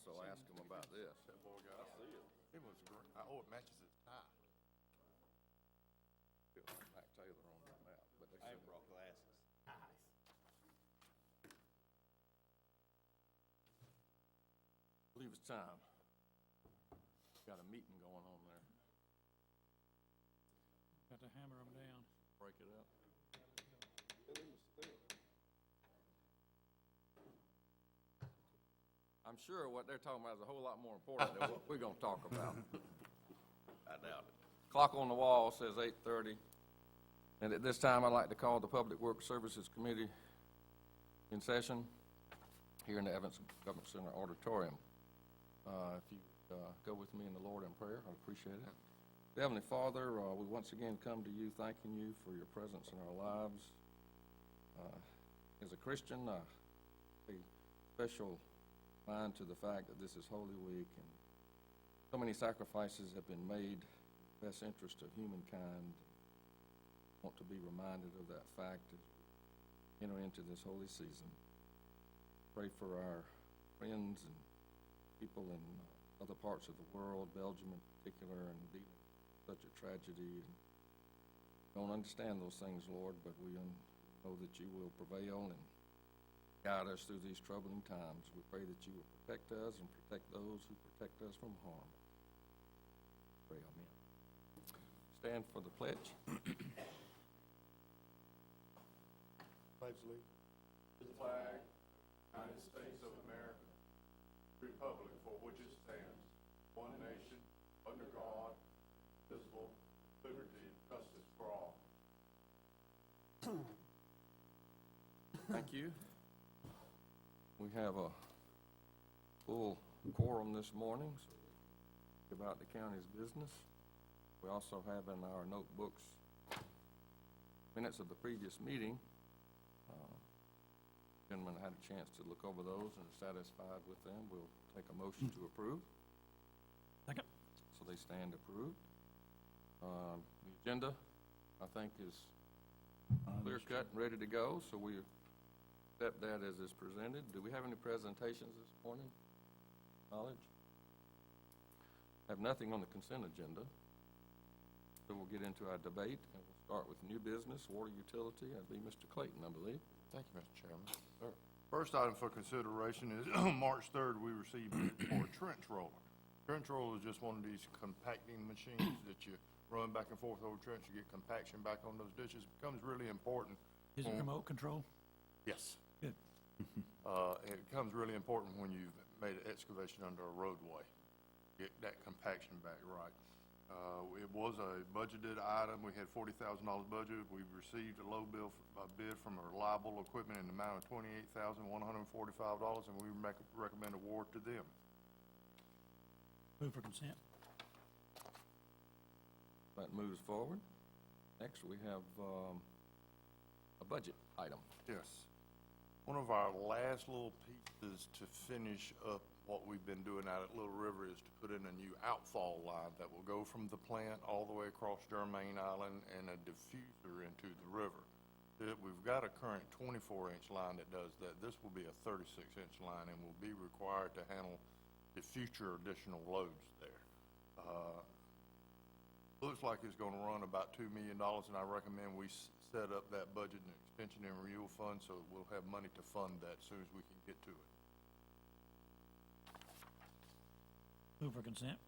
so ask him about this. That boy got, I see it. it was great. Oh, it matches his tie. Feels like Mac Taylor on the map, but they I said have brought glasses. Nice. I believe it's time. Got a meeting going on there. Got to hammer them down. Break it up. I'm sure what they're talking about is a whole lot more important than what we're gonna talk about. I doubt it. Clock on the wall says 8:30. And at this time, I'd like to call the Public Works Services Committee in session here in the Evans Government Center Auditorium. If you go with me in the Lord in prayer, I'd appreciate it. Heavenly Father, we once again come to you thanking you for your presence in our lives. As a Christian, I pay special mind to the fact that this is Holy Week and so many sacrifices have been made in the best interest of humankind. I want to be reminded of that fact as we enter into this holy season. Pray for our friends and people in other parts of the world, Belgium in particular, and dealing with such a tragedy. And don't understand those things, Lord, but we know that you will prevail and guide us through these troubling times. We pray that you will protect us and protect those who protect us from harm. Pray, amen. Stand for the pledge. Pledge allegiance To the flag, United States of America, republic for which it stands, one nation, under God, indivisible, liberty and justice for all. Thank you. We have a full quorum this morning, so about the county's business. We also have in our notebooks minutes of the previous meeting. Gentlemen had a chance to look over those and are satisfied with them. We'll take a motion to approve. Second. So they stand approved. The agenda, I think, is clear-cut and ready to go, so we accept that as is presented. Do we have any presentations this morning? Knowledge? Have nothing on the consent agenda. So we'll get into our debate, and we'll start with new business, water utility. That'd be Mr. Clayton, I believe. Thank you, Mr. Chairman. Sir. First item for consideration is March 3rd, we received bid for a trench roller. Trench roller is just one of these compacting machines that you run back and forth over trench to get compaction back on those ditches. It becomes really important. Is it remote control? Yes. Good. It becomes really important when you've made an excavation under a roadway. Get that compaction back right. It was a budgeted item. We had $40,000 budget. We received a low bid from a Reliable Equipment in the amount of $28,145, and we recommend award to them. Move for consent. That moves forward. Next, we have a budget item. Yes. One of our last little pieces to finish up what we've been doing out at Little River is to put in a new outfall line that will go from the plant all the way across Germain Island and a diffuser into the river. We've got a current 24-inch line that does that. This will be a 36-inch line and will be required to handle the future additional loads there. Looks like it's going to run about $2 million, and I recommend we set up that budget and extension and renewal fund so we'll have money to fund that as soon as we can get to it. Move for consent.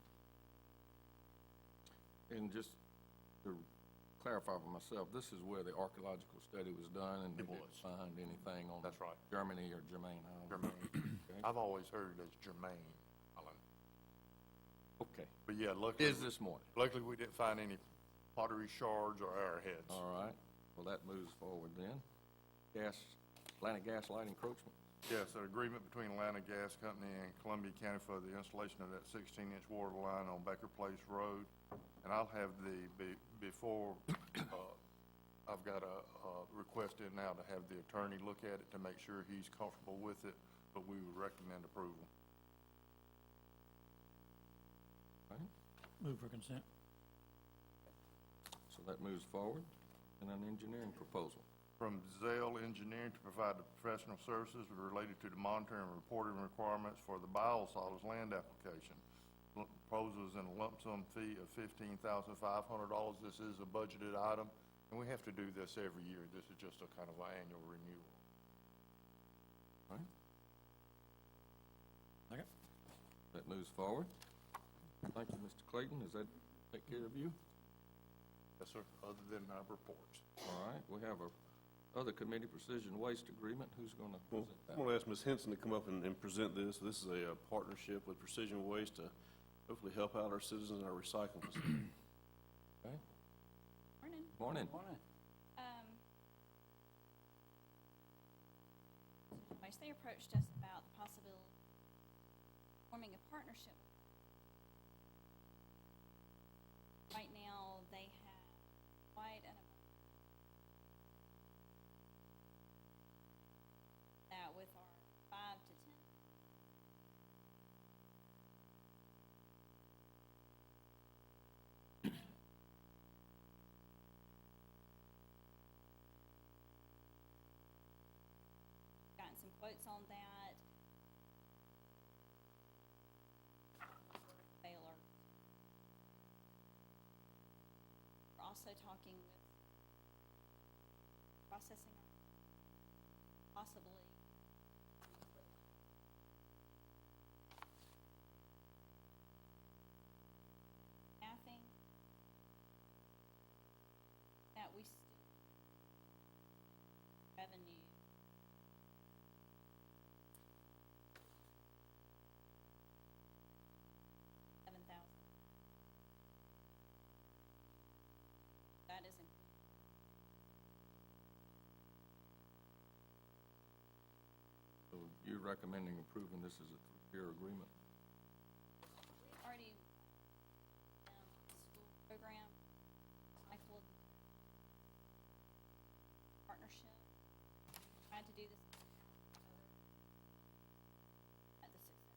And just to clarify for myself, this is where the archaeological study was done, and It they didn't was. find anything on That's right. Germany or Germain Island. Germain. Okay. I've always heard it as Germain Island. Okay. But yeah, luckily, Is this morning? luckily we didn't find any pottery shards or arrowheads. All right. Well, that moves forward then. Atlantic Gas Light encroachment. Yes, an agreement between Atlanta Gas Company and Columbia County for the installation of that 16-inch water line on Baker Place Road. And I'll have I've got a request in now to have the attorney look at it to make sure he's comfortable with it, but we would recommend approval. All right. Move for consent. So that moves forward. And an engineering proposal. from Zale Engineering to provide the professional services related to the monitoring and reporting requirements for the biosolids land application. Proposals in a lump sum fee of $15,500. This is a budgeted item, and we have to do this every year. This is just a kind of an annual renewal. All right, Second. that moves forward. Thank you, Mr. Clayton. Does that take care of you? Yes, sir, other than our reports. All right, we have a other committee precision waste agreement. Who's going to Well, present I'm that? going to ask Ms. Henson to come up and present this. This is a partnership with Precision Waste to hopefully help out our citizens in our recycling facility. Okay. Morning. Morning. They approached us about the possibility of forming a partnership. Right now, they have quite an that with our 5 to 10. Gotten some quotes on that. Baylor. We're also talking with processing, possibly. Staffing. That we still revenue. $7,000. That is included. So you're recommending approving this as a three-year agreement? We already, school program, cycled partnership, tried to do this at the success.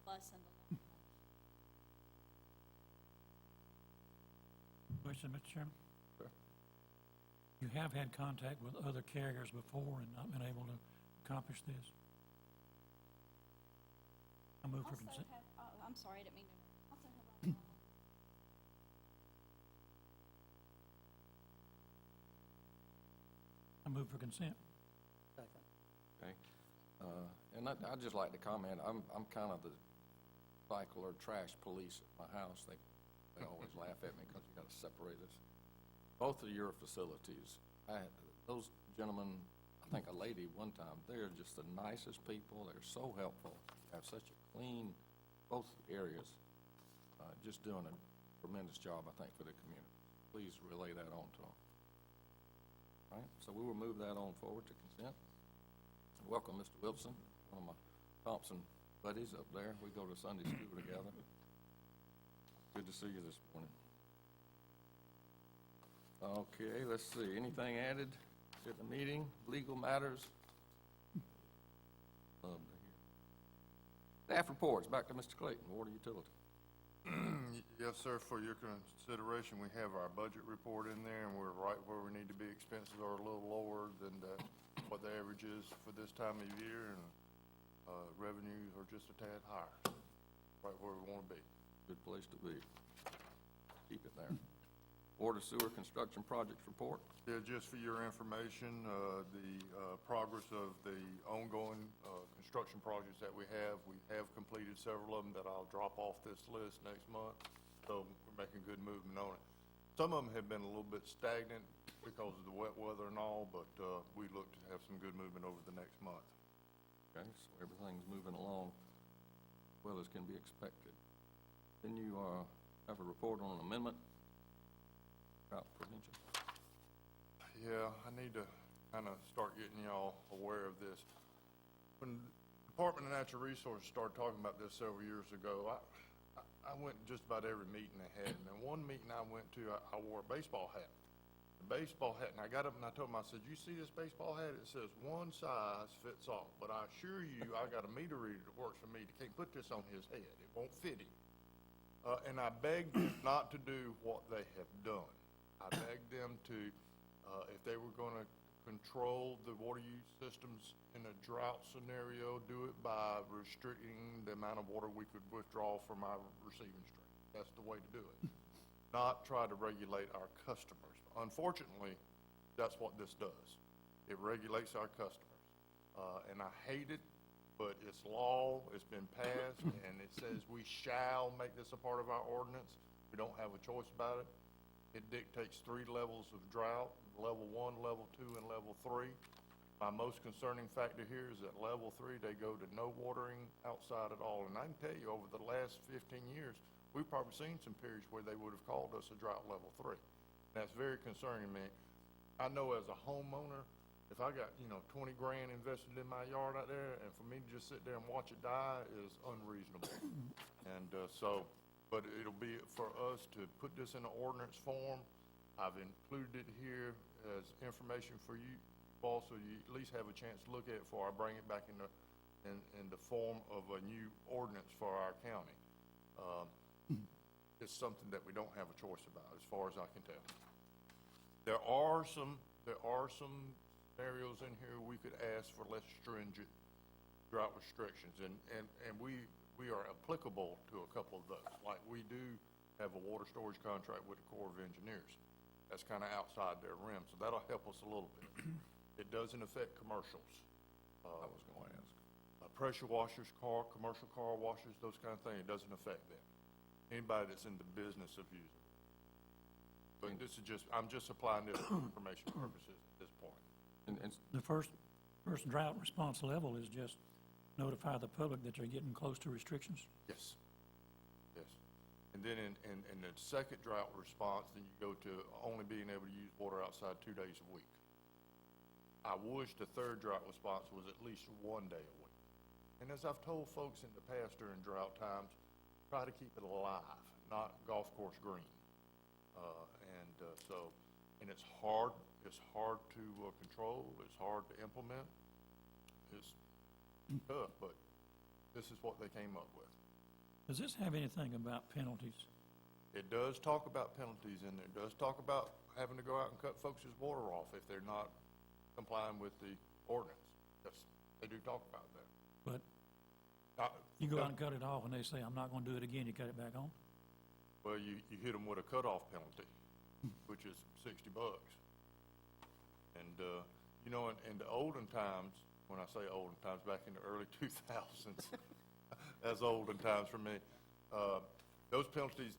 Bus and the Question, Mr. Chairman? Sure. You have had contact with other carriers before and not been able to accomplish this? I move for also consent. have, I'm sorry, I didn't mean to, also have I move for consent. Okay. And I'd just like to comment, I'm kind of the cycle or trash police at my house. They always laugh at me because you got to separate us. Both of your facilities, those gentlemen, I think a lady one time, they're just the nicest people. They're so helpful. Have such a clean, both areas, just doing a tremendous job, I think, for the community. Please relay that on to them. All right, so we will move that on forward to consent. Welcome, Mr. Wilson, one of my Thompson buddies up there. We go to Sunday school together. Good to see you this morning. Okay, let's see. Anything added at the meeting? Legal matters? Love to hear. Staff reports. Back to Mr. Clayton, Water Utility. Yes, sir, for your consideration, we have our budget report in there, and we're right where we need to be. Expenses are a little lower than what the average is for this time of year, and revenues are just a tad higher, right where we want to be. Good place to be. Keep it there. Water sewer construction projects report. Yeah, just for your information, the progress of the ongoing construction projects that we have completed several of them that I'll drop off this list next month, so we're making good movement on it. Some of them have been a little bit stagnant because of the wet weather and all, but we look to have some good movement over the next month. Okay, so everything's moving along as well as can be expected. Then you have a report on an amendment about prevention. Yeah, I need to kind of start getting y'all aware of this. When the Department of Natural Resources started talking about this several years ago, I went to just about every meeting they had. And then one meeting I went to, I wore a baseball hat. The baseball hat, and I got up and I told him, I said, you see this baseball hat? It says one size fits all, but I assure you, I got a meter reader that works for me that can't put this on his head. It won't fit him. And I begged them not to do what they have done. I begged them to, if they were going to control the water use systems in a drought scenario, do it by restricting the amount of water we could withdraw from our receiving stream. That's the way to do it. Not try to regulate our customers. Unfortunately, that's what this does. It regulates our customers. And I hate it, but it's law, it's been passed, and it says we shall make this a part of our ordinance. We don't have a choice about it. It dictates 3 levels of drought, level 1, level 2, and level 3. My most concerning factor here is that level 3, they go to no watering outside at all. And I can tell you, over the last 15 years, we've probably seen some periods where they would have called us a drought level 3. That's very concerning me. I know as a homeowner, if I got, 20 grand invested in my yard out there, and for me to just sit there and watch it die is unreasonable. And but it'll be for us to put this in an ordinance form. I've included it here as information for you all, so you at least have a chance to look at it before I bring it back in the form of a new ordinance for our county. It's something that we don't have a choice about, as far as I can tell. There are some scenarios in here we could ask for less stringent drought restrictions, and we are applicable to a couple of those. Like, we do have a water storage contract with the Corps of Engineers. That's kind of outside their rim, so that'll help us a little bit. It doesn't affect commercials. I was going to ask. Pressure washers, commercial car washers, those kind of things, it doesn't affect them. Anybody that's in the business of using it. But this is I'm just applying this for information purposes at this point. And The first drought response level is just notify the public that they're getting close to restrictions. Yes. Yes. And then in the second drought response, then you go to only being able to use water outside 2 days a week. I wish the third drought response was at least 1 day a week. And as I've told folks in the past during drought times, try to keep it alive, not golf course green. And it's hard to control, it's hard to implement, it's tough, but this is what they came up with. Does this have anything about penalties? It does talk about penalties in there. It does talk about having to go out and cut folks' water off if they're not complying with the ordinance. Yes, they do talk about that. But you go out and cut it off and they say, I'm not going to do it again, you cut it back on? Well, you hit them with a cutoff penalty, which is $60. And, in the olden times, when I say olden times, back in the early 2000s, that's olden times for me, those penalties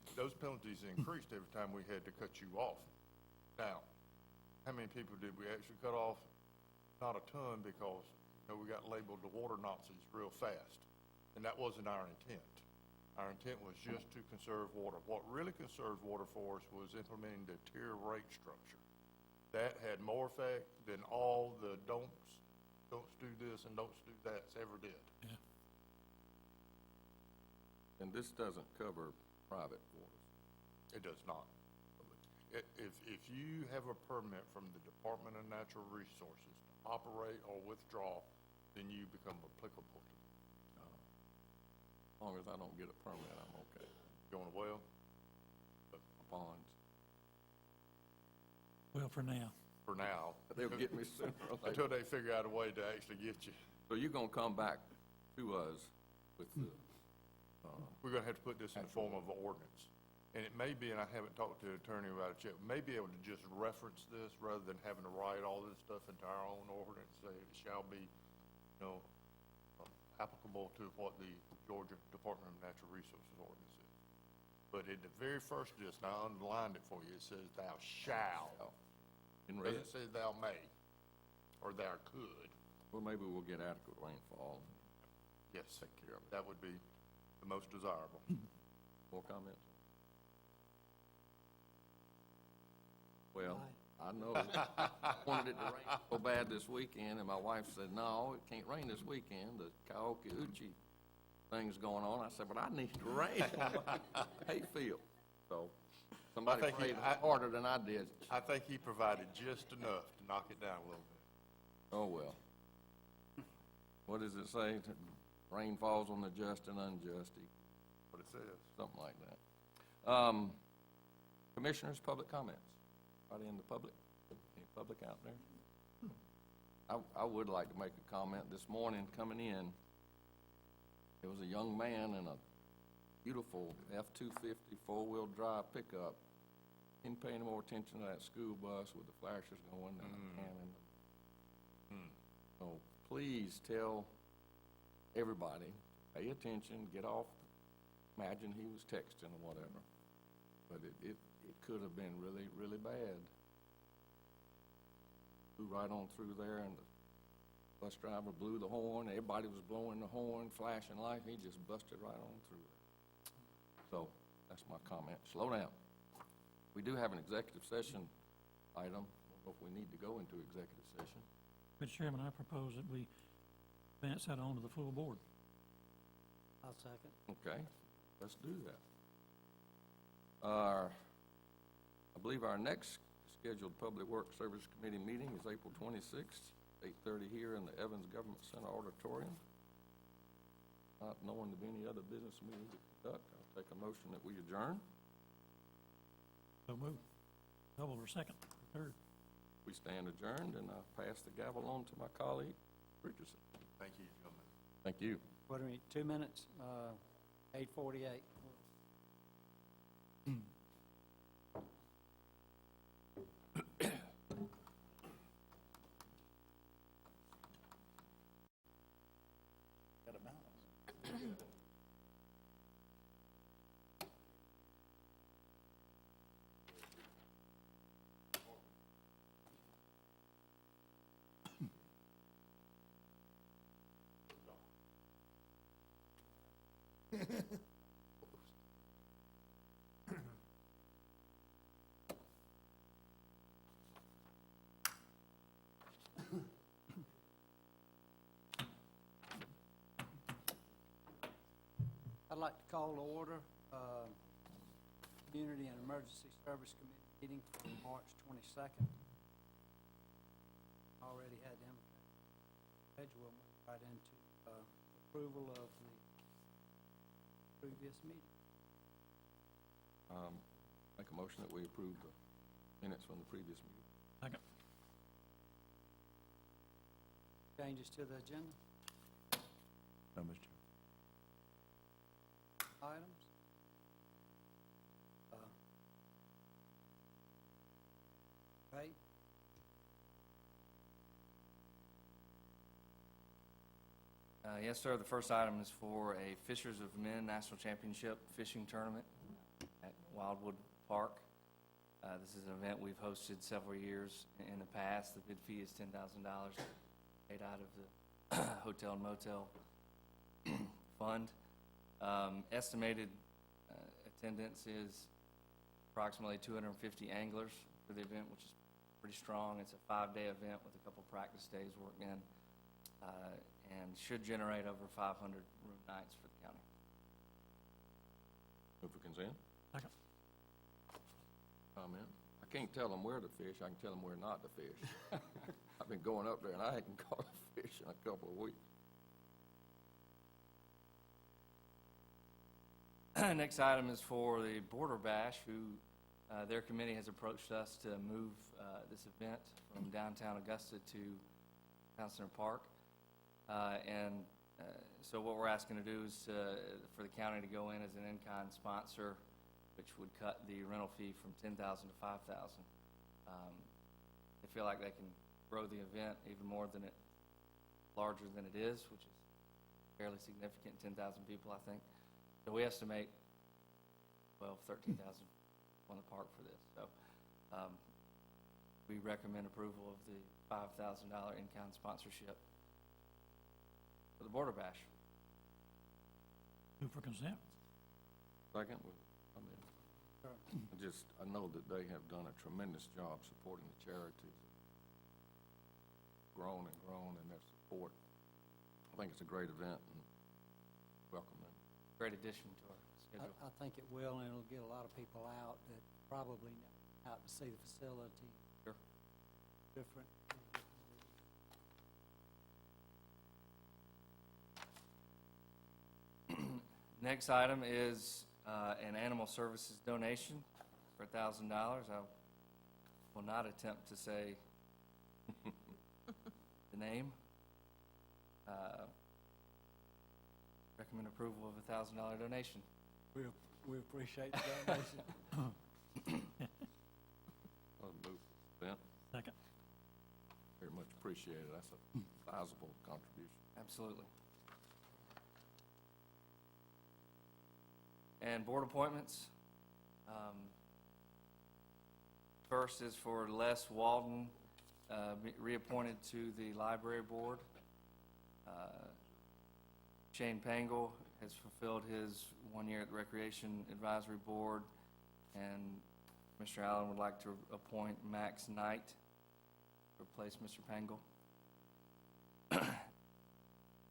increased every time we had to cut you off. Now, how many people did we actually cut off? Not a ton, because we got labeled the water Nazis real fast, and that wasn't our intent. Our intent was just to conserve water. What really conserved water for us was implementing the tier rate structure. That had more effect than all the don'ts do this and don'ts do that ever did. Yeah. And this doesn't cover private waters. It does not. If you have a permit from the Department of Natural Resources to operate or withdraw, then you become applicable to it. As long as I don't get a permit, I'm okay. You want a well? Ponds. Well, for now. For now. They'll get me sooner or later. Until they figure out a way to actually get you. So you're going to come back to us with the, We're going to have to put this in the form of an ordinance. And it may be, and I haven't talked to the attorney about it yet, may be able to just reference this rather than having to write all this stuff into our own ordinance, say it shall be, applicable to what the Georgia Department of Natural Resources ordinance is. But in the very first of this, and I underlined it for you, it says thou shalt. in It red. doesn't say thou may, or thou could. Well, maybe we'll get adequate rainfall. Yes, Take care of it. that would be the most desirable. More comments? Well, I know, I wanted it to rain so bad this weekend, and my wife said, no, it can't rain this weekend. The Cahokia-Uchi thing's going on. I said, but I need the rain on my hayfield. So, Somebody think prayed harder than I did. I think he provided just enough to knock it down a little bit. Oh, well. What does it say? Rain falls on the just and unjust, What it says. something like that. Commissioners, public comments. Anybody in the public? Any public out there? I would like to make a comment. This morning, coming in, there was a young man in a beautiful F-250 four-wheel drive pickup. Didn't pay any more attention to that school bus with the flashers going and a cannon. So please tell everybody, pay attention, get off. Imagine he was texting or whatever. But it could have been really, really bad. Flew right on through there, and the bus driver blew the horn. Everybody was blowing the horn, flashing lights. He just busted right on through there. So that's my comment. Slow down. We do have an executive session item. I don't know if we need to go into executive session. Mr. Chairman, I propose that we advance that on to the full board. I'll second. Okay, let's do that. I believe our next scheduled Public Works Service Committee meeting is April 26th, 8:30 here in the Evans Government Center Auditorium. Not knowing of any other business meeting to conduct, I'll take a motion that we adjourn. So move. Double or second, or third. We stand adjourned, and I pass the gavel on to my colleague, Richardson. Thank you, gentlemen. Thank you. What do we, 2 minutes? 8:48. I'd like to call to order Community and Emergency Service Committee meeting for March 22nd. Already had them scheduled. We'll move right into approval of the previous meeting. Make a motion that we approve the minutes from the previous meeting. Second. Changes to the agenda, No, Mr. Chairman. items. Right. Yes, sir. The first item is for a Fishers of Men National Championship Fishing Tournament at Wildwood Park. This is an event we've hosted several years in the past. The bid fee is $10,000 paid out of the hotel and motel fund. Estimated attendance is approximately 250 anglers for the event, which is pretty strong. It's a 5-day event with a couple practice days worked in, and should generate over 500 room nights for the county. Move for consent. Second. Comment. I can't tell them where to fish. I can tell them where not to fish. I've been going up there, and I hadn't caught a fish in a couple of weeks. Next item is for the Border Bash, who their committee has approached us to move this event from downtown Augusta to Town Center Park. So what we're asking to do is for the county to go in as an in-kind sponsor, which would cut the rental fee from $10,000 to $5,000. They feel like they can grow the event even more than larger than it is, which is fairly significant, 10,000 people, I think. So we estimate 13,000 on the park for this. So we recommend approval of the $5,000 in-kind sponsorship for the Border Bash. Move for consent. Second, I know that they have done a tremendous job supporting the charities. Grown in their support. I think it's a great event, and welcome them. Great addition to our schedule. I think it will, and it'll get a lot of people out that probably out to see the facility. Sure. Different. Next item is an animal services donation for $1,000. I will not attempt to say the name. Recommend approval of a $1,000 donation. We appreciate the donation. I'll move that. Second. Very much appreciated. That's a sizable contribution. Absolutely. And board appointments. First is for Les Walden, reappointed to the library board. Shane Pangle has fulfilled his 1 year at the Recreation Advisory Board, and Mr. Allen would like to appoint Max Knight to replace Mr. Pangle.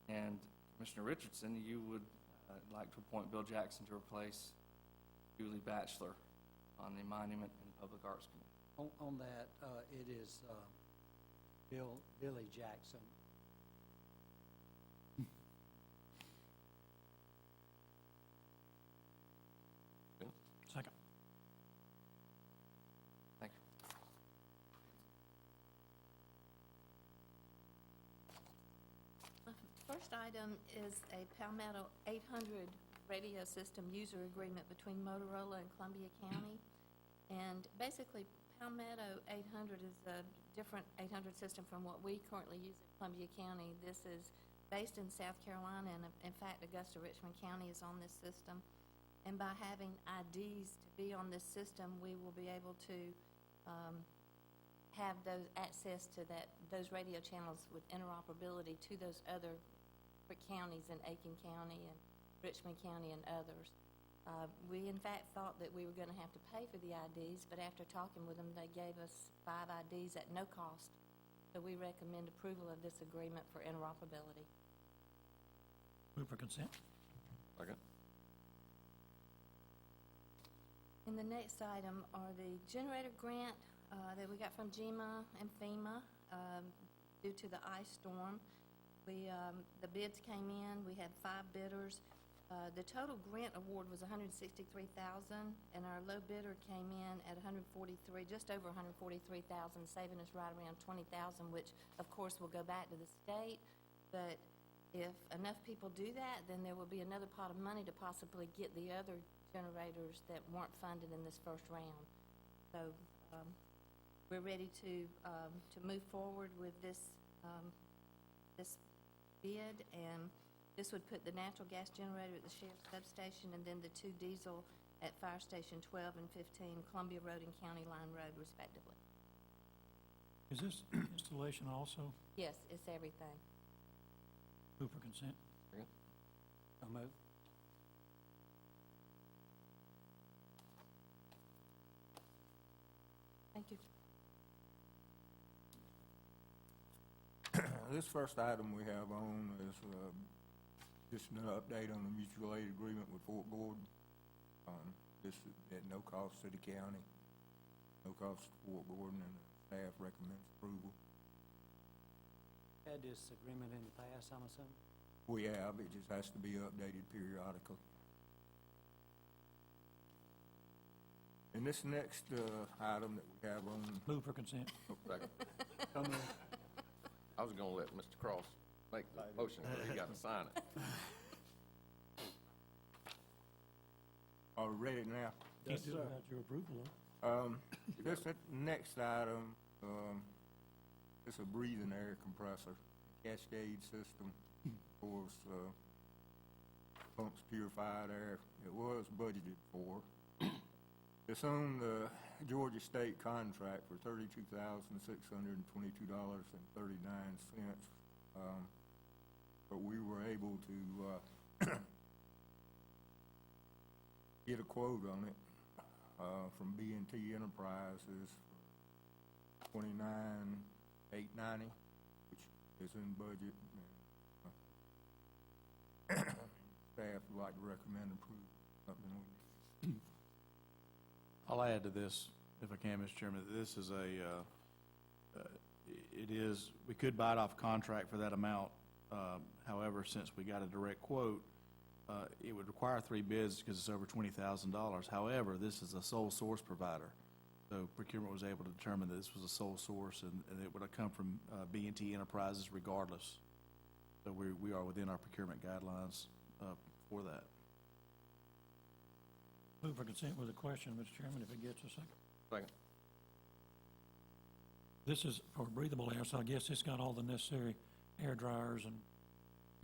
And Commissioner Richardson, you would like to appoint Bill Jackson to replace Julie Batchelor on the Monument and Public Arts Committee. On that, it is Billy Jackson. Second. Thank you. First item is a Palmetto 800 radio system user agreement between Motorola and Columbia County. And basically, Palmetto 800 is a different 800 system from what we currently use in Columbia County. This is based in South Carolina, and in fact, Augusta Richmond County is on this system. And by having IDs to be on this system, we will be able to have those access to those radio channels with interoperability to those other counties in Aiken County and Richmond County and others. We in fact thought that we were going to have to pay for the IDs, but after talking with them, they gave us 5 IDs at no cost. So we recommend approval of this agreement for interoperability. Move for consent. Second. And the next item are the generator grant that we got from GEMA and FEMA due to the ice storm. The bids came in. We had 5 bidders. The total grant award was $163,000, and our low bidder came in at just over $143,000, saving us right around $20,000, which of course will go back to the state. But if enough people do that, then there will be another pot of money to possibly get the other generators that weren't funded in this first round. So we're ready to move forward with this bid, and this would put the natural gas generator at the sheriff's substation and then the 2 diesel at Fire Station 12 and 15, Columbia Road and County Line Road, respectively. Is this installation also? Yes, it's everything. Move for consent. I'll move. Thank you. This first item we have on is just an update on the mutual aid agreement with Fort Gordon. This is at no cost to the county, no cost to Fort Gordon, and staff recommends approval. Had this agreement in the past, I'm assuming? We have, it just has to be updated periodically. And this next item that we have on, Move for consent. Second. So moved. I was gonna let Mr. Cross make the motion, but he got to sign it. are we ready now? Can't do it without your approval, though. This next item, it's a breathing air compressor, Cascade system, of course, pumps purified air. It was budgeted for. It's on the Georgia State contract for $32,622.39. But we were able to get a quote on it from B&T Enterprises, $29,890, which is in budget. Staff would like to recommend approval. Something we need. I'll add to this, if I can, Mr. Chairman, that this is we could buy it off contract for that amount. However, since we got a direct quote, it would require 3 bids because it's over $20,000. However, this is a sole source provider. So procurement was able to determine that this was a sole source and it would have come from B&T Enterprises regardless. So we are within our procurement guidelines for that. Move for consent with a question, Mr. Chairman, if it gets a second. Second. This is for breathable air, so I guess it's got all the necessary air dryers and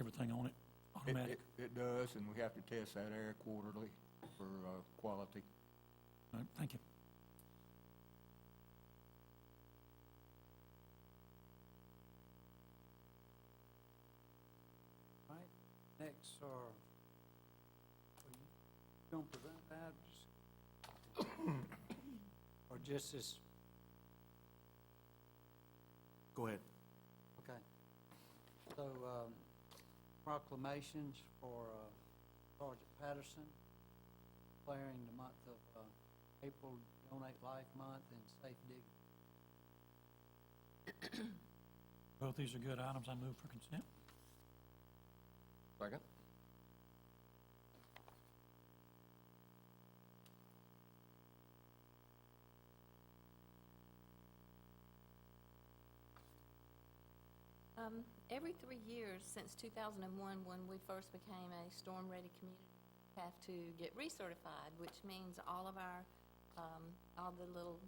everything on it, automatic. It does, and we have to test that air quarterly for quality. All right, thank you. All right, next are you gonna present that, or just this? Go ahead. Okay. So, proclamations for Sergeant Patterson, declaring the month of April Donate Life Month and Safe Digging. Both these are good items. I move for consent. Second. Every 3 years since 2001, when we first became a storm-ready community, we have to get recertified, which means all of our, all the little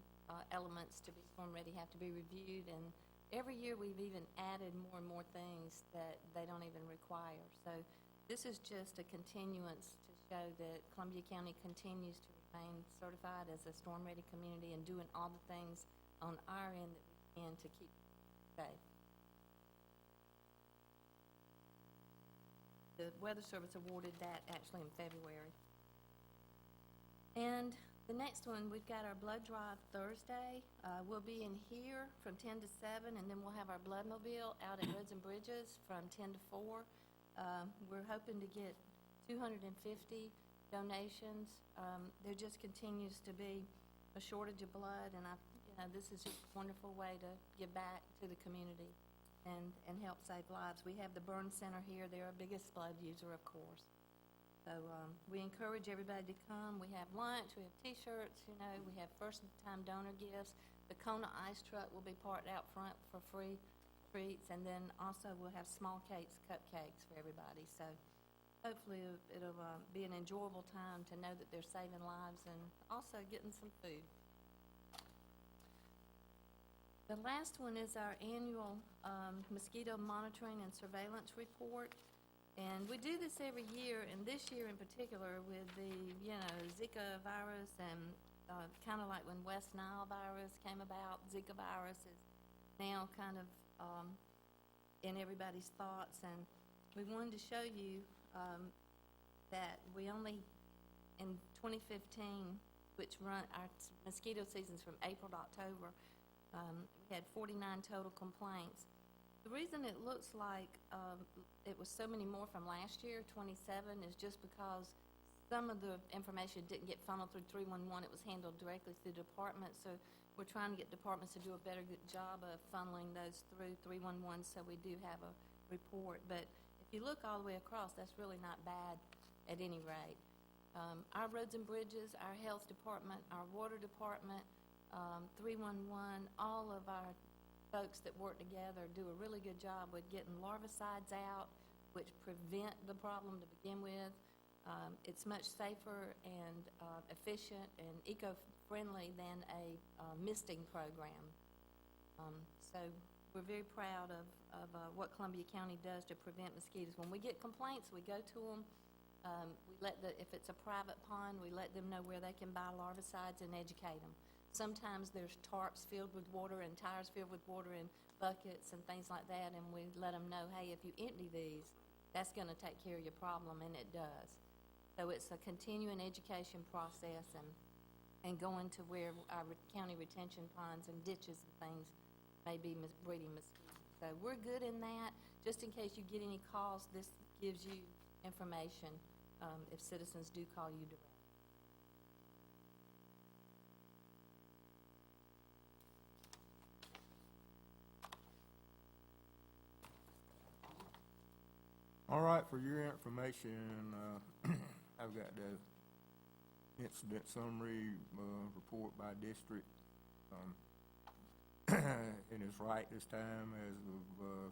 elements to be storm-ready have to be reviewed. And every year we've even added more and more things that they don't even require. So this is just a continuance to show that Columbia County continues to remain certified as a storm-ready community and doing all the things on our end that we can to keep safe. The Weather Service awarded that actually in February. And the next one, we've got our blood drive Thursday. We'll be in here from 10 to 7, and then we'll have our blood mobile out at Roads and Bridges from 10 to 4. We're hoping to get 250 donations. There just continues to be a shortage of blood, and this is just a wonderful way to give back to the community and help save lives. We have the Burn Center here. They're our biggest blood user, of course. So we encourage everybody to come. We have lunch, we have T-shirts, we have first-time donor gifts. The Kona ice truck will be parked out front for free treats, and then also we'll have small cupcakes for everybody. So hopefully it'll be an enjoyable time to know that they're saving lives and also getting some food. The last one is our annual mosquito monitoring and surveillance report. And we do this every year, and this year in particular with the, Zika virus and kind of like when West Nile virus came about, Zika virus is now kind of in everybody's thoughts. And we wanted to show you that we only, in 2015, which run our mosquito seasons from April to October, we had 49 total complaints. The reason it looks like it was so many more from last year, 27, is just because some of the information didn't get funneled through 311. It was handled directly through departments. So we're trying to get departments to do a better job of funneling those through 311 so we do have a report. But if you look all the way across, that's really not bad at any rate. Our roads and bridges, our health department, our water department, 311, all of our folks that work together do a really good job with getting larvicides out, which prevent the problem to begin with. It's much safer and efficient and eco-friendly than a misting program. So we're very proud of what Columbia County does to prevent mosquitoes. When we get complaints, we go to them. If it's a private pond, we let them know where they can buy larvicides and educate them. Sometimes there's tarps filled with water and tires filled with water and buckets and things like that, and we let them know, hey, if you empty these, that's going to take care of your problem, and it does. So it's a continuing education process and going to where our county retention ponds and ditches and things may be breeding mosquitoes. So we're good in that. Just in case you get any calls, this gives you information if citizens do call you directly. All right, for your information, I've got the incident summary, report by district. And it's right this time, as of,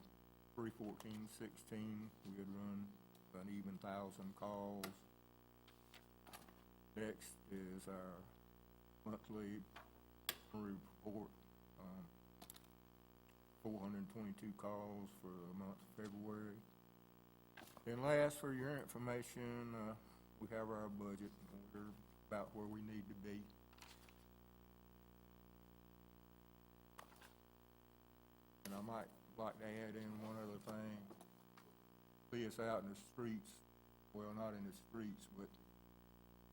3/14/16, we had run an even 1,000 calls. Next is our monthly summary report, 422 calls for the month of February. And last, for your information, we have our budget, and we're about where we need to be. And I might like to add in one other thing. See us out in the streets, well, not in the streets, but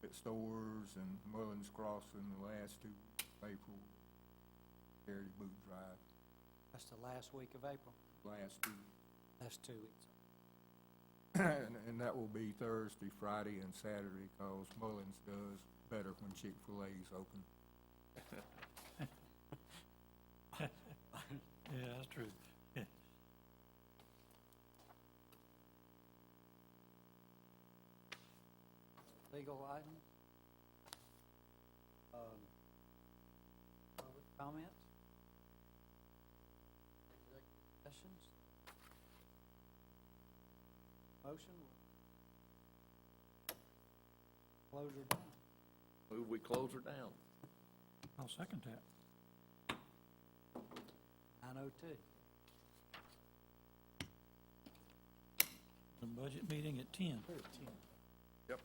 at stores and Mullins Crossing the last 2 weeks of April, charity boot drive, That's the last week of April, last 2 weeks. last 2 weeks. And that will be Thursday, Friday, and Saturday, because Mullins does better when Chick-fil-A's open. Yeah, that's true. Yeah. Legal items? Public comments? Executive sessions? Motion? Close her down. Move we close her down. I'll second that. 9:02. The budget meeting at 10. Yep.